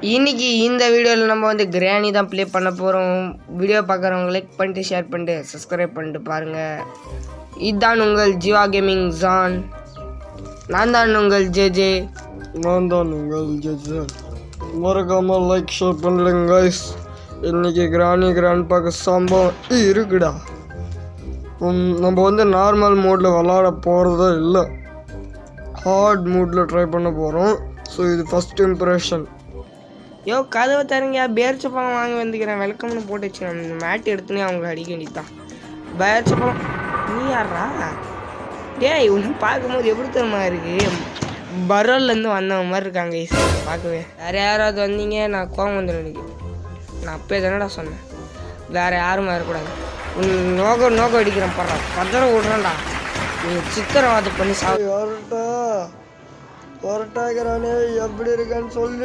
இன்னைக்கு இந்த வீடியோவில் நம்ம வந்து கிராணி தான் ப்ளே பண்ண போகிறோம். வீடியோ பார்க்குறவங்க லைக் பண்ணிட்டு ஷேர் பண்ணிட்டு சப்ஸ்கிரைப் பண்ணிட்டு பாருங்கள். இதுதான் உங்கள் ஜீவா கேமிங் ஜான். நான் தான் உங்கள் ஜேஜே. நான் தான் உங்கள் ஜட்ஜு. மறக்காமல் லைக் ஷேர் பண்ணிடுங்க கைஸ். இன்னைக்கு கிராண்ட் பார்க்க சம்பவம் இருக்குடா. நம்ம வந்து நார்மல் மோடில் விளாட போகிறதே இல்லை, ஹார்ட் மூடில் ட்ரை பண்ண போகிறோம். ஸோ இது ஃபஸ்ட் இம்ப்ரெஷன். யோ கதவை தருங்க, பேரிச்சப்பழம் வாங்கி வந்துக்கிறேன், வெல்கம்னு போட்டு வச்சுக்கிறேன். இந்த மேட்டு எடுத்துனே அவங்களை அடிக்க வேண்டியதான். பேரிச்சப்பழம் நீ யாரா? டேய் ஒன்று பார்க்கும்போது எப்படி தரமா இருக்கு, பரோல்லேருந்து வந்தவங்க மாதிரி இருக்காங்க பார்க்கவே. வேறு யாராவது வந்தீங்க நான் கோவம் வந்துடும் எனக்கு. நான் அப்போ தானடா சொன்னேன் வேறு யாரும் வரக்கூடாது. நோக்கம் அடிக்கிறேன் பாடுறா, பதற விடுறேன்டா. நீ சித்திரவாதம் பண்ணி வரட்டாகிறானே எப்படி இருக்கான்னு சொல்லு.